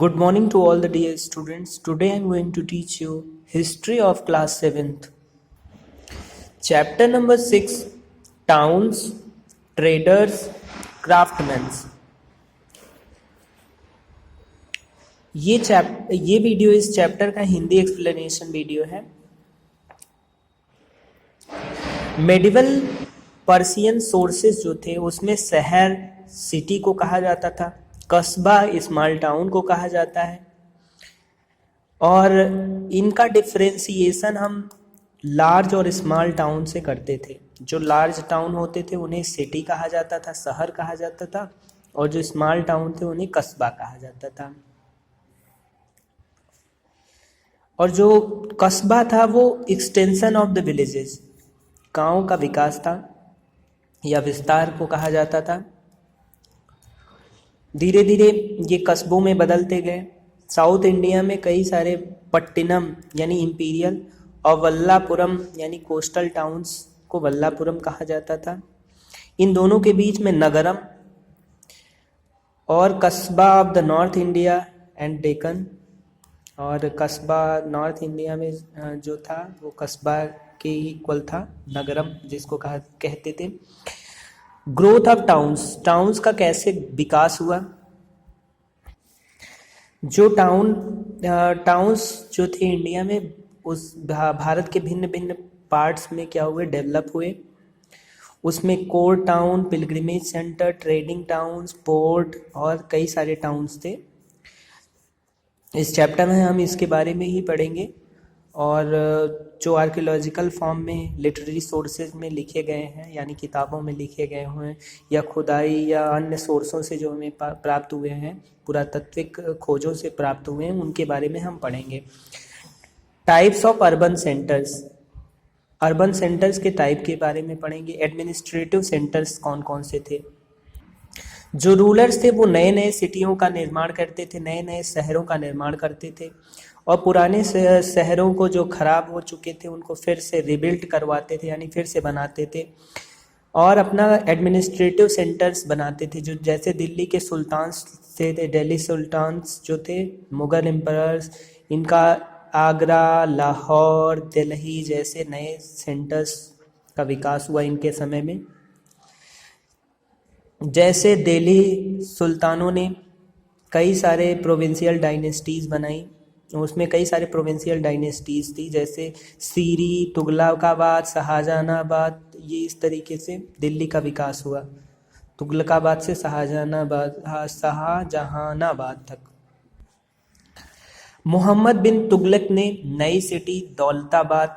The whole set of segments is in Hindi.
Good morning to all the dear students. Today I am going to teach you history of class 7th. Chapter number 6, Towns, Traders, Craftsmen. ये वीडियो इस चैप्टर का हिंदी एक्सप्लेनेशन वीडियो है। मेडिवल पर्शियन सोर्सेस जो थे उसमें शहर सिटी को कहा जाता था, कस्बा स्मॉल टाउन को कहा जाता है, और इनका डिफ्रेंसिएशन हम लार्ज और स्मॉल टाउन से करते थे। जो लार्ज टाउन होते थे उन्हें सिटी कहा जाता था, शहर कहा जाता था, और जो स्मॉल टाउन थे उन्हें कस्बा कहा जाता था। और जो कस्बा था वो एक्सटेंशन ऑफ द विलेजेस, गाँव का विकास था या विस्तार को कहा जाता था। धीरे धीरे ये कस्बों में बदलते गए। साउथ इंडिया में कई सारे पट्टिनम यानी इम्पीरियल और वल्लापुरम यानी कोस्टल टाउन्स को वल्लापुरम कहा जाता था। इन दोनों के बीच में नगरम और कस्बा of the north India and Deccan, और कस्बा नॉर्थ इंडिया में जो था वो कस्बा के इक्वल था, नगरम जिसको कहते थे। ग्रोथ ऑफ टाउन्स का कैसे विकास हुआ। जो टाउन्स जो थे इंडिया में, उस भारत के भिन्न भिन्न पार्ट्स में क्या हुए, डेवलप हुए। उसमें core town, pilgrimage centre, trading towns, port और कई सारे टाउन्स थे। इस चैप्टर में हम इसके बारे में ही पढ़ेंगे, और जो आर्कियोलॉजिकल फॉर्म में लिटरेरी सोर्सेज में लिखे गए हैं यानी किताबों में लिखे गए हुए या खुदाई या अन्य सोर्सों से जो हमें प्राप्त हुए हैं, पुरातात्विक खोजों से प्राप्त हुए हैं, उनके बारे में हम पढ़ेंगे। टाइप्स ऑफ अर्बन सेंटर्स के टाइप के बारे में पढ़ेंगे। एडमिनिस्ट्रेटिव सेंटर्स कौन कौन से थे। जो रूलर्स थे वो नए नए सिटियों का निर्माण करते थे, नए नए शहरों का निर्माण करते थे, और पुराने शहरों को जो खराब हो चुके थे उनको फिर से रिबिल्ड करवाते थे यानी फिर से बनाते थे, और अपना एडमिनिस्ट्रेटिव सेंटर्स बनाते थे। जो जैसे दिल्ली के सुल्तान्स थे, दिल्ली सुल्तान्स जो थे मुग़ल एम्परर्स, इनका आगरा, लाहौर, दिल्ली जैसे नए सेंटर्स का विकास हुआ इनके समय में। जैसे दिल्ली सुल्तानों ने कई सारे प्रोविंशियल डायनेस्टीज़ बनाई, उसमें कई सारे प्रोविंशियल डायनेस्टीज़ थी, जैसे सीरी, तुगलकाबाद, शाहजहानाबाद। ये इस तरीके से दिल्ली का विकास हुआ, तुगलकाबाद से शाहजहानाबाद तक। मोहम्मद बिन तुगलक ने नई city Daulatabad,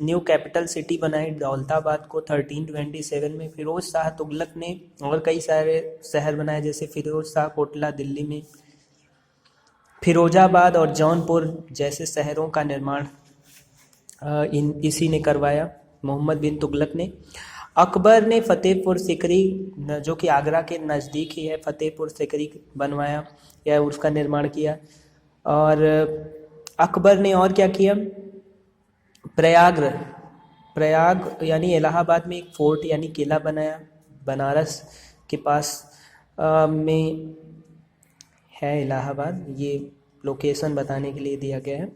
new capital city बनाई दौलताबाद को 1327 में। फिरोज शाह तुगलक ने और कई सारे शहर बनाए, जैसे फिरोज शाह कोटला दिल्ली में, फिरोजाबाद और जौनपुर जैसे शहरों का निर्माण इसी ने करवाया, मोहम्मद बिन तुगलक ने। अकबर ने फतेहपुर सिकरी, जो कि आगरा के नज़दीक ही है, फतेहपुर सिकरी बनवाया या उसका निर्माण किया। और अकबर ने और क्या किया, प्रयाग यानी इलाहाबाद में एक फोर्ट यानी किला बनाया, बनारस के पास में है इलाहाबाद, ये लोकेशन बताने के लिए दिया गया है।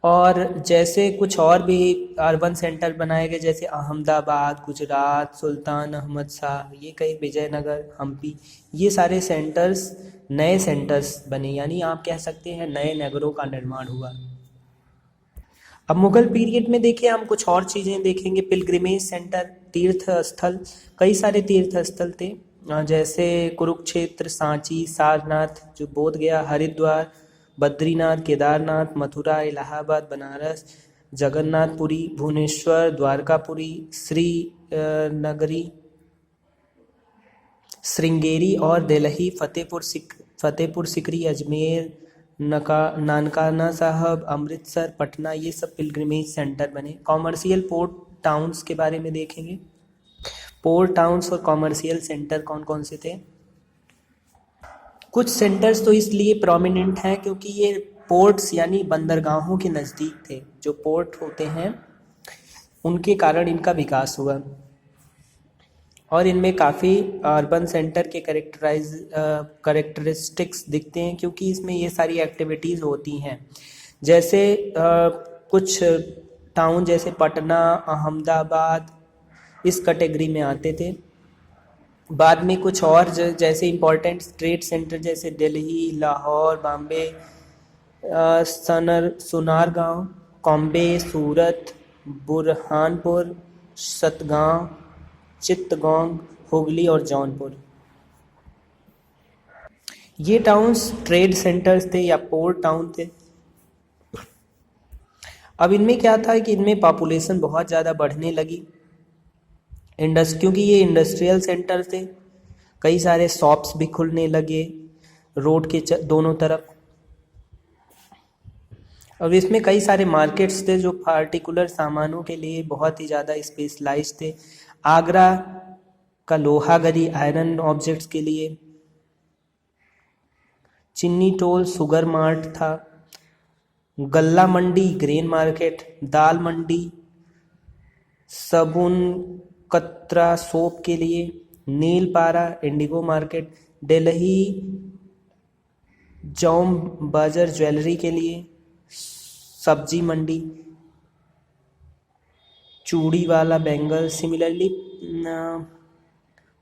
और जैसे कुछ और भी अर्बन सेंटर बनाए गए, जैसे अहमदाबाद, गुजरात, सुल्तान अहमद शाह, ये कई, विजयनगर, हम्पी, ये सारे सेंटर्स नए सेंटर्स बने, यानी आप कह सकते हैं नए नगरों का निर्माण हुआ। अब मुगल पीरियड में देखिए हम कुछ और चीज़ें देखेंगे। पिलग्रिमेज सेंटर, तीर्थ स्थल, कई सारे तीर्थ स्थल थे, जैसे कुरुक्षेत्र, सांची, सारनाथ जो बोध गया, हरिद्वार, बद्रीनाथ, केदारनाथ, मथुरा, इलाहाबाद, बनारस, जगन्नाथपुरी, भुवनेश्वर, द्वारकापुरी, श्रीनगरी, श्रृंगेरी और दिल्ली, फतेहपुर सिकरी, अजमेर, नानकाना साहब, अमृतसर, पटना, ये सब पिलग्रिमेज सेंटर बने। कॉमर्शियल पोर्ट टाउन्स के बारे में देखेंगे। पोर्ट टाउन्स और कॉमर्शियल सेंटर कौन कौन से थे। कुछ सेंटर्स तो इसलिए प्रोमिनेंट हैं क्योंकि ये पोर्ट्स यानी बंदरगाहों के नज़दीक थे। जो पोर्ट होते हैं उनके कारण इनका विकास हुआ। और इनमें काफ़ी अर्बन सेंटर के करेक्टरिस्टिक्स दिखते हैं, क्योंकि इसमें ये सारी एक्टिविटीज़ होती हैं। जैसे कुछ टाउन जैसे पटना, अहमदाबाद इस कैटेगरी में आते थे। बाद में कुछ और जैसे इम्पोर्टेंट ट्रेड सेंटर जैसे दिल्ली, लाहौर, बॉम्बे, सुनारगांव, कॉम्बे, सूरत, बुरहानपुर, सतगांव, चित्तगोंग, हुगली और जौनपुर, ये टाउन्स ट्रेड सेंटर्स थे या पोर्ट टाउन थे। अब इनमें क्या था कि इनमें पॉपुलेशन बहुत ज़्यादा बढ़ने लगी, क्योंकि ये इंडस्ट्रियल सेंटर थे, कई सारे शॉप्स भी खुलने लगे रोड के दोनों तरफ। अब इसमें कई सारे मार्केट्स थे जो पार्टिकुलर सामानों के लिए बहुत ही ज़्यादा स्पेशलाइज्ड थे। आगरा का लोहागरी आयरन ऑब्जेक्ट्स के लिए, चिन्नी टोल शुगर मार्ट था, गल्ला मंडी ग्रेन मार्केट, दाल मंडी, सबुन कतरा सोप के लिए, नीलपारा इंडिगो मार्केट, दिल्ली जौम बाजार ज्वेलरी के लिए, सब्जी मंडी, चूड़ी वाला बेंगल। सिमिलरली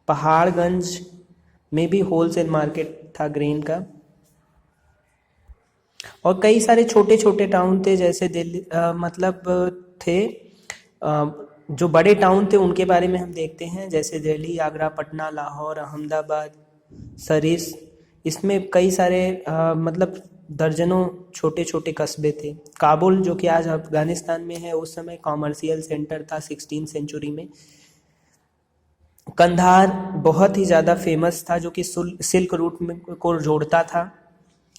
पहाड़गंज में भी होलसेल मार्केट था ग्रेन का। और कई सारे छोटे छोटे टाउन थे, जैसे दिल्ली थे जो बड़े टाउन थे उनके बारे में हम देखते हैं, जैसे दिल्ली, आगरा, पटना, लाहौर, अहमदाबाद, सरीस। इसमें कई सारे दर्जनों छोटे छोटे कस्बे थे। काबुल जो कि आज अफगानिस्तान में है, उस समय कॉमर्शियल सेंटर था 16वीं सेंचुरी में। कंधार बहुत ही ज़्यादा फेमस था, जो कि सिल्क रूट में को जोड़ता था,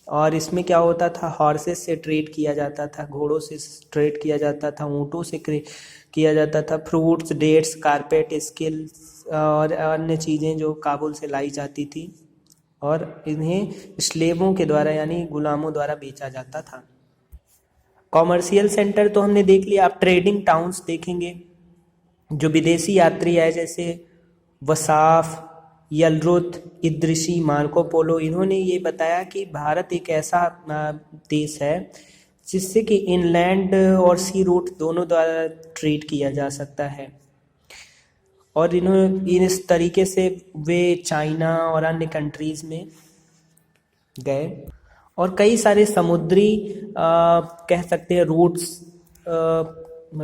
और इसमें क्या होता था, हॉर्सेस से ट्रेड किया जाता था, घोड़ों से ट्रेड किया जाता था, ऊँटों से किया जाता था। फ्रूट्स, डेट्स, कारपेट, स्किल्स और अन्य चीज़ें जो काबुल से लाई जाती थी, और इन्हें स्लेवों के द्वारा यानी गुलामों द्वारा बेचा जाता था। कॉमर्शियल सेंटर तो हमने देख लिया। आप ट्रेडिंग टाउन्स देखेंगे। जो विदेशी यात्री आए, जैसे वसाफ, यलरुत, इद्रिशी, मार्को पोलो, इन्होंने ये बताया कि भारत एक ऐसा देश है जिससे कि इनलैंड और सी रूट दोनों द्वारा ट्रेड किया जा सकता है। और इस तरीके से वे चाइना और अन्य कंट्रीज़ में गए, और कई सारे समुद्री कह सकते हैं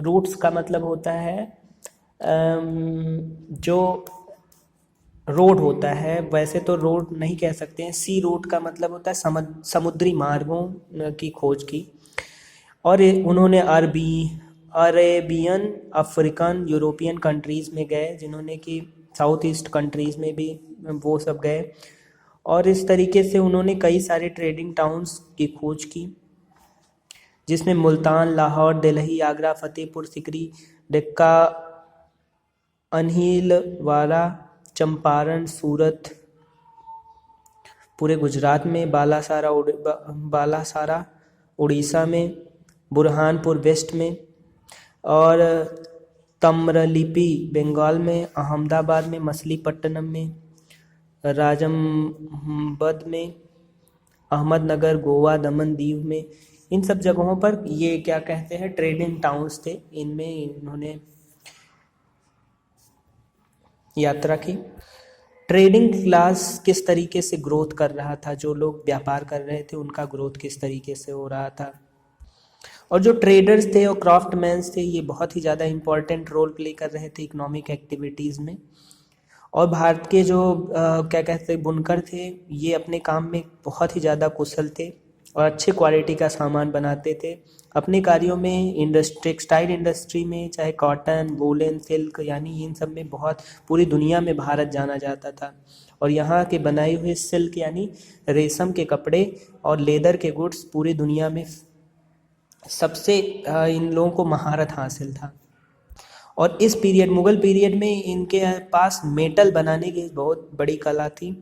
रूट्स का मतलब होता है जो रोड होता है, वैसे तो रोड नहीं कह सकते हैं, सी रूट का मतलब होता है समुद्री मार्गों की खोज की। और उन्होंने अरेबियन, अफ्रीकन, यूरोपियन कंट्रीज़ में गए, जिन्होंने कि साउथ ईस्ट कंट्रीज़ में भी वो सब गए, और इस तरीके से उन्होंने कई सारे ट्रेडिंग टाउन्स की खोज की, जिसमें मुल्तान, लाहौर, दिल्ली, आगरा, फतेहपुर सिकरी, डक्का, अनहिलवारा, चंपारण, सूरत पूरे गुजरात में, बालासारा उड़ीसा में, बुरहानपुर वेस्ट में, और तमरलिपि बंगाल में, अहमदाबाद में, मछलीपट्टनम में, राजमबद में, अहमदनगर, गोवा, दमन दीव में, इन सब जगहों पर ये क्या कहते हैं ट्रेडिंग टाउन्स थे। इनमें इन्होंने यात्रा की। ट्रेडिंग क्लास किस तरीके से ग्रोथ कर रहा था, जो लोग व्यापार कर रहे थे उनका ग्रोथ किस तरीके से हो रहा था, और जो ट्रेडर्स थे और क्राफ्टमैन्स थे, ये बहुत ही ज़्यादा इम्पॉर्टेंट रोल प्ले कर रहे थे इकोनॉमिक एक्टिविटीज़ में। और भारत के जो क्या कहते हैं बुनकर थे, ये अपने काम में बहुत ही ज़्यादा कुशल थे और अच्छे क्वालिटी का सामान बनाते थे। अपने कार्यों में टेक्सटाइल इंडस्ट्री में, चाहे कॉटन, वूलन, सिल्क, यानी इन सब में बहुत पूरी दुनिया में भारत जाना जाता था। और यहाँ के बनाए हुए सिल्क यानी रेशम के कपड़े और लेदर के गुड्स पूरी दुनिया में सबसे इन लोगों को महारत हासिल था। और इस पीरियड, मुग़ल पीरियड में, इनके पास मेटल बनाने की बहुत बड़ी कला थी।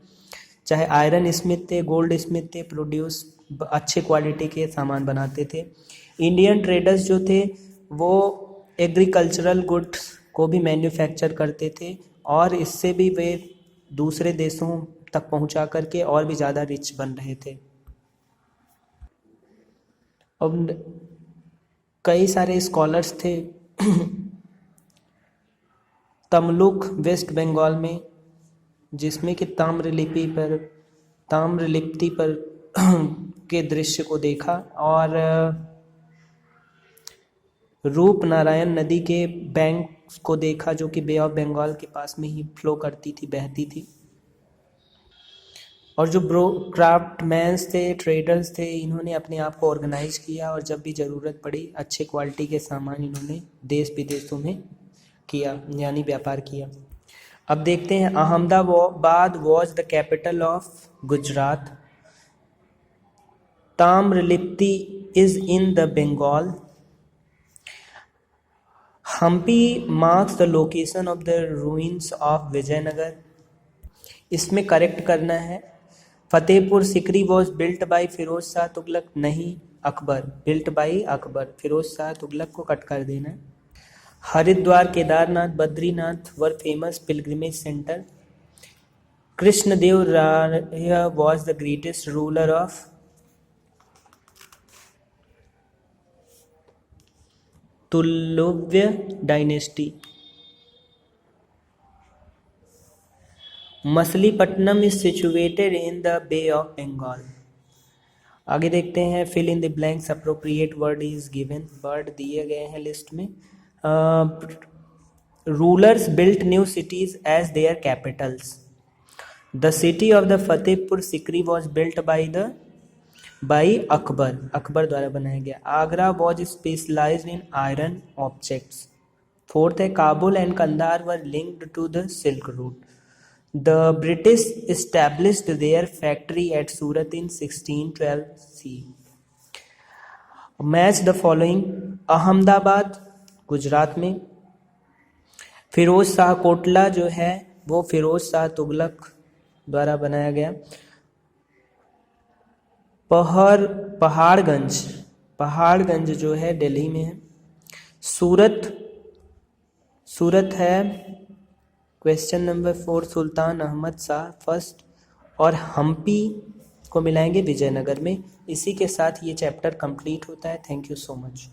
चाहे आयरन स्मिथ थे, गोल्ड स्मिथ थे, प्रोड्यूस अच्छे क्वालिटी के सामान बनाते थे। इंडियन ट्रेडर्स जो थे वो एग्रीकल्चरल गुड्स को भी मैन्युफैक्चर करते थे और इससे भी वे दूसरे देशों तक पहुंचा करके और भी ज़्यादा रिच बन रहे थे। अब कई सारे स्कॉलर्स थे तमलुक वेस्ट बंगाल में, जिसमें कि ताम्रलिप्ति पर के दृश्य को देखा और रूपनारायण नदी के बैंक को देखा, जो कि बे ऑफ बंगाल के पास में ही फ्लो करती थी, बहती थी। और जो क्राफ्टमैन्स थे, ट्रेडर्स थे, इन्होंने अपने आप को ऑर्गेनाइज किया और जब भी ज़रूरत पड़ी अच्छे क्वालिटी के सामान इन्होंने देश विदेशों में किया, यानी व्यापार किया। अब देखते हैं, Ahmedabad was the capital of Gujarat. Tamralipti is in the Bengal. Hampi marks the location of the ruins of Vijayanagar. इसमें करेक्ट करना है। Fatehpur Sikri was built by Firoz Shah Tughlaq, नहीं अकबर, बिल्ट बाय अकबर, फिरोज शाह तुगलक को कट कर देना है। Haridwar, Kedarnath, Badrinath were famous pilgrimage centre. Krishnadeva Raya was the greatest ruler of Tuluva dynasty. Machilipatnam is situated in the bay of Bengal. आगे देखते हैं, fill in the blanks, appropriate word is given. Word दिए गए हैं लिस्ट में। Rulers built new cities as their capitals. The city of the Fatehpur Sikri was built by Akbar, Akbar द्वारा बनाया गया। Agra was specialized in iron objects. Fourth है, Kabul and Kandahar were linked to the silk route. The British established their factory at Surat in 1612 C. Match the following. Ahmedabad Gujarat में। फिरोज शाह कोटला जो है वो फिरोज शाह तुगलक द्वारा बनाया गया। पहाड़गंज जो है दिल्ली में है। सूरत है क्वेश्चन नंबर 4 सुल्तान अहमद शाह फर्स्ट, और हम्पी को मिलाएंगे विजयनगर में। इसी के साथ ये चैप्टर कंप्लीट होता है। Thank you so much.